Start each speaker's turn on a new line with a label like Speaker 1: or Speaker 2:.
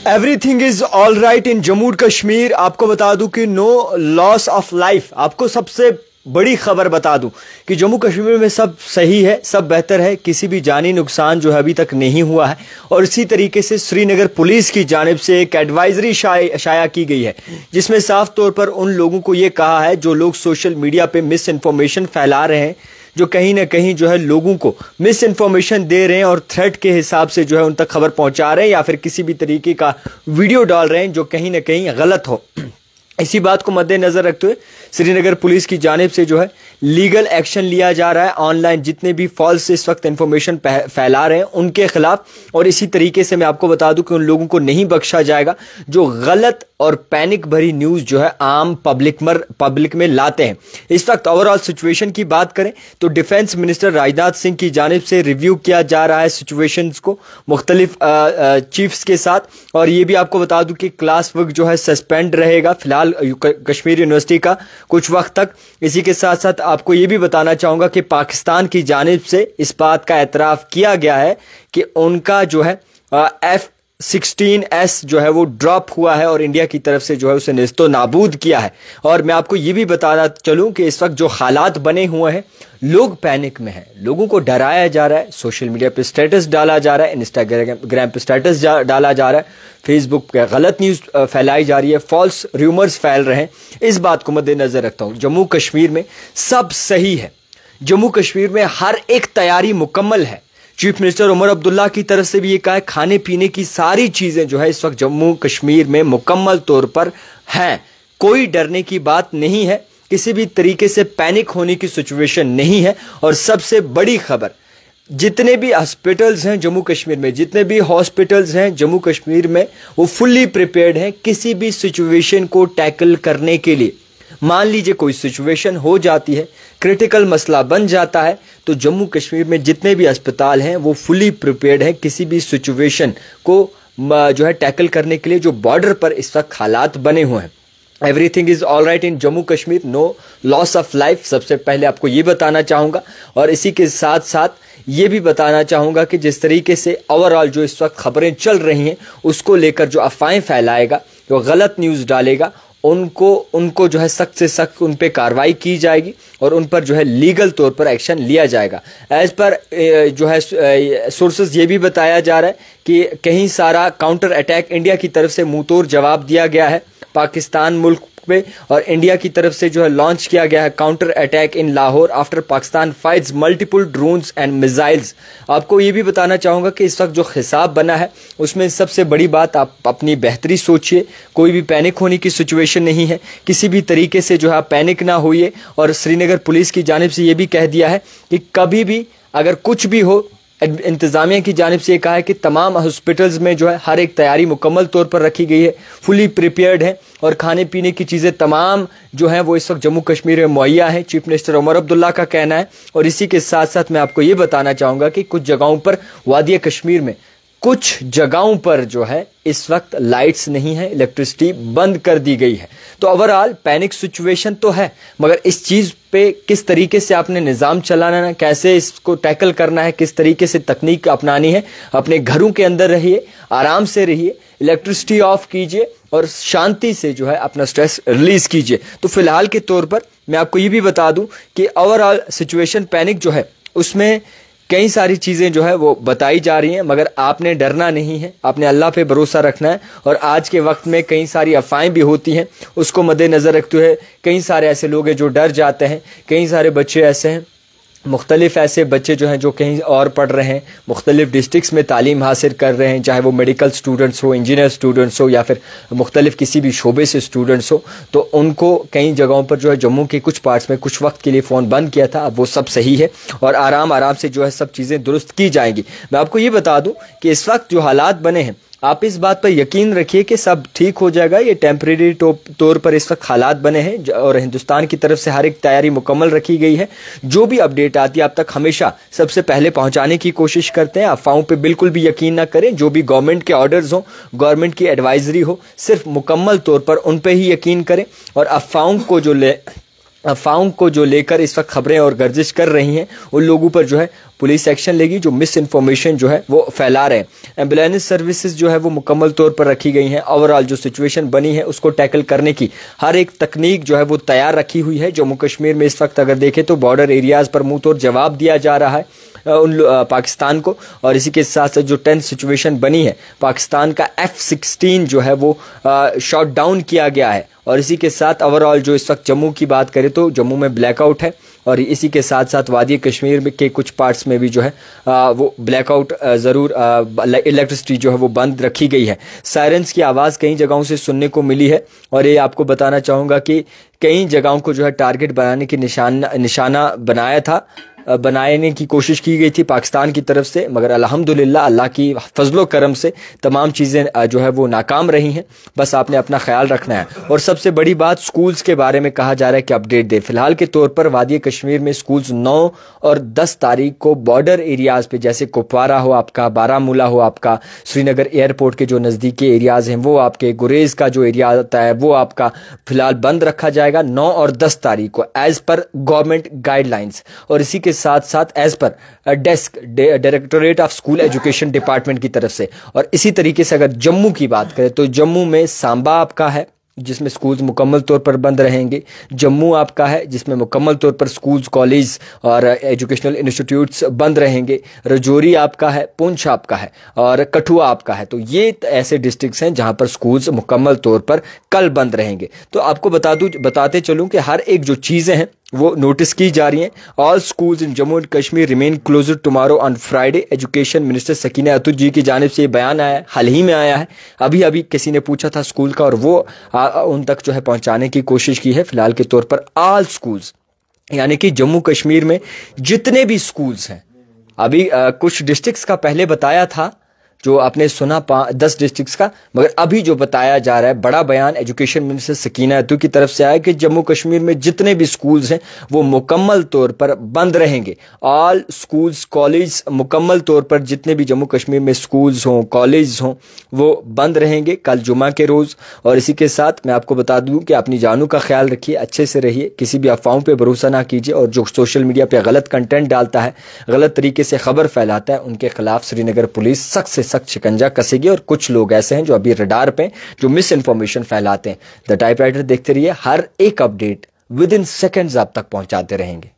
Speaker 1: Everything is all right in Jammu Kashmir. आपको बता दूं कि नो लॉस ऑफ लाइफ। आपको सबसे बड़ी खबर बता दूं कि जम्मू कश्मीर में सब सही है, सब बेहतर है, किसी भी जानी नुकसान जो है अभी तक नहीं हुआ है। और इसी तरीके से श्रीनगर पुलिस की जानिब से एक एडवाइजरी शाया की गई है, जिसमें साफ तौर पर उन लोगों को ये कहा है जो लोग सोशल मीडिया पे मिस इन्फॉर्मेशन फैला रहे हैं, जो कहीं ना कहीं जो है लोगों को मिस इन्फॉर्मेशन दे रहे हैं और थ्रेट के हिसाब से जो है उन तक खबर पहुंचा रहे हैं या फिर किसी भी तरीके का वीडियो डाल रहे हैं जो कहीं ना कहीं गलत हो। इसी बात को मद्देनजर रखते हुए श्रीनगर पुलिस की जानिब से जो है लीगल एक्शन लिया जा रहा है ऑनलाइन जितने भी फॉल्स इस वक्त इंफॉर्मेशन फैला रहे हैं उनके खिलाफ। और इसी तरीके से मैं आपको बता दूं कि उन लोगों को नहीं बख्शा जाएगा जो गलत और पैनिक भरी न्यूज जो है आम पब्लिक में लाते हैं। इस वक्त ओवरऑल सिचुएशन की बात करें तो डिफेंस मिनिस्टर राजनाथ सिंह की जानिब से रिव्यू किया जा रहा है सिचुएशंस को मुख्तलिफ चीफ्स के साथ। और ये भी आपको बता दूं कि क्लास वर्क जो है सस्पेंड रहेगा फिलहाल कश्मीर यूनिवर्सिटी का कुछ वक्त तक। इसी के साथ साथ आपको ये भी बताना चाहूंगा कि पाकिस्तान की जानिब से इस बात का एतराफ किया गया है कि उनका जो है F-16S जो है वो ड्रॉप हुआ है और इंडिया की तरफ से जो है उसे नेस्तो नाबूद किया है। और मैं आपको ये भी बताना चलूं कि इस वक्त जो हालात बने हुए हैं, लोग पैनिक में हैं, लोगों को डराया जा रहा है, सोशल मीडिया पे स्टेटस डाला जा रहा है, इंस्टाग्राम पे स्टेटस डाला जा रहा है, फेसबुक पे गलत न्यूज फैलाई जा रही है, फॉल्स र्यूमर्स फैल रहे हैं। इस बात को मद्देनजर रखता हूं जम्मू कश्मीर में सब सही है, जम्मू कश्मीर में हर एक तैयारी मुकम्मल है। चीफ मिनिस्टर उमर अब्दुल्ला की तरफ से भी ये कहा है खाने पीने की सारी चीजें जो है इस वक्त जम्मू कश्मीर में मुकम्मल तौर पर हैं, कोई डरने की बात नहीं है, किसी भी तरीके से पैनिक होने की सिचुएशन नहीं है। और सबसे बड़ी खबर, जितने भी हॉस्पिटल्स हैं जम्मू कश्मीर में, जितने भी हॉस्पिटल्स हैं जम्मू कश्मीर में, वो फुल्ली प्रिपेयर्ड हैं किसी भी सिचुएशन को टैकल करने के लिए। मान लीजिए कोई सिचुएशन हो जाती है, क्रिटिकल मसला बन जाता है, तो जम्मू कश्मीर में जितने भी अस्पताल हैं वो फुली प्रिपेयर्ड हैं किसी भी सिचुएशन को जो है टैकल करने के लिए जो बॉर्डर पर इस वक्त हालात बने हुए हैं। Everything is all right in Jammu Kashmir, no loss of life. सबसे पहले आपको ये बताना चाहूंगा और इसी के साथ साथ ये भी बताना चाहूंगा कि जिस तरीके से ओवरऑल जो इस वक्त खबरें चल रही हैं उसको लेकर जो अफवाहें फैलाएगा, जो गलत न्यूज़ डालेगा, उनको जो है सख्त से सख्त उन पे कार्रवाई की जाएगी और उन पर जो है लीगल तौर पर एक्शन लिया जाएगा। एज पर जो है सोर्सेज ये भी बताया जा रहा है कि कहीं सारा काउंटर अटैक इंडिया की तरफ से मुंहतोड़ जवाब दिया गया है पाकिस्तान मुल्क पे, और इंडिया की तरफ से जो है लॉन्च किया गया है counter attack in Lahore after Pakistan fights multiple drones and missiles. आपको ये भी बताना चाहूंगा कि इस वक्त जो हिसाब बना है उसमें सबसे बड़ी बात, आप अपनी बेहतरी सोचिए, कोई भी पैनिक होने की सिचुएशन नहीं है, किसी भी तरीके से जो है आप पैनिक ना होइए। और श्रीनगर पुलिस की जानिब से ये भी कह दिया है कि कभी भी अगर कुछ भी हो, इंतजामिया की जानिब से कहा है कि तमाम हॉस्पिटल्स में जो है हर एक तैयारी मुकम्मल तौर पर रखी गई है, फुली प्रिपेयर्ड है और खाने पीने की चीज़ें तमाम जो है वो इस वक्त जम्मू कश्मीर में मुहैया है, चीफ मिनिस्टर उमर अब्दुल्ला का कहना है। और इसी के साथ साथ मैं आपको ये बताना चाहूँगा कि कुछ जगहों पर वादिया कश्मीर में कुछ जगहों पर जो है इस वक्त लाइट्स नहीं है, इलेक्ट्रिसिटी बंद कर दी गई है। तो ओवरऑल पैनिक सिचुएशन तो है, मगर इस चीज़ पे किस तरीके से आपने निज़ाम चलाना है, कैसे इसको टैकल करना है, किस तरीके से तकनीक अपनानी है, अपने घरों के अंदर रहिए, आराम से रहिए, इलेक्ट्रिसिटी ऑफ कीजिए और शांति से जो है अपना स्ट्रेस रिलीज कीजिए। तो फिलहाल के तौर पर मैं आपको ये भी बता दूं कि ओवरऑल सिचुएशन पैनिक जो है उसमें कई सारी चीज़ें जो है वो बताई जा रही हैं, मगर आपने डरना नहीं है, आपने अल्लाह पे भरोसा रखना है। और आज के वक्त में कई सारी अफवाहें भी होती हैं, उसको मद्देनज़र रखते हुए कई सारे ऐसे लोग हैं जो डर जाते हैं, कई सारे बच्चे ऐसे हैं, मुख्तलिफ ऐसे बच्चे जो हैं जो कहीं और पढ़ रहे हैं, मुख्तलिफ डिस्ट्रिक्ट्स में तालीम हासिल कर रहे हैं, चाहे वो मेडिकल स्टूडेंट्स हो, इंजीनियर स्टूडेंट्स हो या फिर मुख्तलिफ किसी भी शोबे से स्टूडेंट्स हो, तो उनको कई जगहों पर जो है जम्मू के कुछ पार्ट्स में कुछ वक्त के लिए फ़ोन बंद किया था। अब वो सब सही है और आराम से जो है सब चीज़ें दुरुस्त की जाएंगी। मैं आपको ये बता दूँ कि इस वक्त जो हालात बने हैं, आप इस बात पर यकीन रखिए कि सब ठीक हो जाएगा। ये टेम्परेरी तौर पर इस वक्त हालात बने हैं और हिंदुस्तान की तरफ से हर एक तैयारी मुकम्मल रखी गई है। जो भी अपडेट आती है आप तक हमेशा सबसे पहले पहुंचाने की कोशिश करते हैं। अफवाहों पे बिल्कुल भी यकीन ना करें, जो भी गवर्नमेंट के ऑर्डर्स हो, गवर्नमेंट की एडवाइजरी हो, सिर्फ मुकम्मल तौर पर उन पर ही यकीन करें। और अफवाहों को जो लेकर इस वक्त खबरें और गर्जिश कर रही हैं उन लोगों पर जो है पुलिस एक्शन लेगी जो मिस इन्फॉर्मेशन जो है वो फैला रहे हैं। एम्बुलेंस सर्विसेज जो है वो मुकम्मल तौर पर रखी गई हैं। ओवरऑल जो सिचुएशन बनी है उसको टैकल करने की हर एक तकनीक जो है वो तैयार रखी हुई है। जम्मू कश्मीर में इस वक्त अगर देखें तो बॉर्डर एरियाज पर मुंह तोड़ जवाब दिया जा रहा है पाकिस्तान को। और इसी के साथ साथ जो टेंस सिचुएशन बनी है, पाकिस्तान का F-16 जो है वो शॉट डाउन किया गया है। और इसी के साथ ओवरऑल जो इस वक्त जम्मू की बात करें तो जम्मू में ब्लैकआउट है और इसी के साथ साथ वादी कश्मीर के कुछ पार्ट्स में भी जो है वो ब्लैकआउट ज़रूर, इलेक्ट्रिसिटी जो है वो बंद रखी गई है। सायरन्स की आवाज़ कई जगहों से सुनने को मिली है और ये आपको बताना चाहूँगा कि कई जगहों को जो है टारगेट बनाने की निशाना बनाने की कोशिश की गई थी पाकिस्तान की तरफ से, मगर अल्हम्दुलिल्लाह अल्लाह की फजलो करम से तमाम चीज़ें जो है वो नाकाम रही हैं। बस आपने अपना ख्याल रखना है। और सबसे बड़ी बात, स्कूल्स के बारे में कहा जा रहा है कि अपडेट दे। फिलहाल के तौर पर वादी कश्मीर में स्कूल्स 9 और 10 तारीख को बॉर्डर एरियाज़ पे, जैसे कुपवारा हो आपका, बारामूला हो आपका, श्रीनगर एयरपोर्ट के जो नज़दीकी एरियाज़ हैं वो आपके, गुरेज़ का जो एरिया आता है वो आपका फिलहाल बंद रखा जाएगा 9 और 10 तारीख को एज़ पर गवर्नमेंट गाइडलाइंस। और इसी के साथ साथ as per directorate of school education department की तरफ से। और इसी तरीके से अगर जम्मू की बात करें तो जम्मू में सांबा आपका है जिसमें स्कूल्स मुकम्मल तौर पर बंद रहेंगे। जम्मू आपका है जिसमें मुकम्मल तौर पर स्कूल्स, कॉलेज और एजुकेशनल इंस्टीट्यूट्स बंद रहेंगे। रजौरी आपका है, पुंछ आपका है और कठुआ आपका है। तो ये ऐसे डिस्ट्रिक्ट्स हैं जहां पर स्कूल्स मुकम्मल तौर पर कल बंद रहेंगे। तो आपको बताते चलूं कि हर एक जो चीज़ें हैं वो नोटिस की जा रही हैं। All schools in Jammu and Kashmir remain closed tomorrow on Friday. Education minister Sakina Itoo ji की जानिब से ये बयान आया है, हाल ही में आया है। अभी किसी ने पूछा था स्कूल का और वो उन तक जो है पहुंचाने की कोशिश की है। फिलहाल के तौर पर ऑल स्कूल्स, यानी कि जम्मू कश्मीर में जितने भी स्कूल्स हैं, अभी कुछ डिस्ट्रिक्ट्स का पहले बताया था जो आपने सुना 10 डिस्ट्रिक्ट्स का, मगर अभी जो बताया जा रहा है बड़ा बयान एजुकेशन मिनिस्टर सकीना अतुल की तरफ से आया कि जम्मू कश्मीर में जितने भी स्कूल्स हैं वो मुकम्मल तौर पर बंद रहेंगे। ऑल स्कूल्स, कॉलेज मुकम्मल तौर पर जितने भी जम्मू कश्मीर में स्कूल्स हों, कॉलेज हों, वो बंद रहेंगे कल जुमा के रोज़। और इसी के साथ मैं आपको बता दूं कि अपनी जानों का ख्याल रखिए, अच्छे से रहिए, किसी भी अफवाहों पर भरोसा ना कीजिए और जो सोशल मीडिया पर गलत कंटेंट डालता है, गलत तरीके से खबर फैलाता है, उनके खिलाफ श्रीनगर पुलिस सख्त से सख्त शिकंजा कसेगी। और कुछ लोग ऐसे हैं जो अभी रडार पे जो मिस इन्फॉर्मेशन फैलाते हैं। द टाइपराइटर देखते रहिए, हर एक अपडेट विद इन सेकंड्स आप तक पहुंचाते रहेंगे।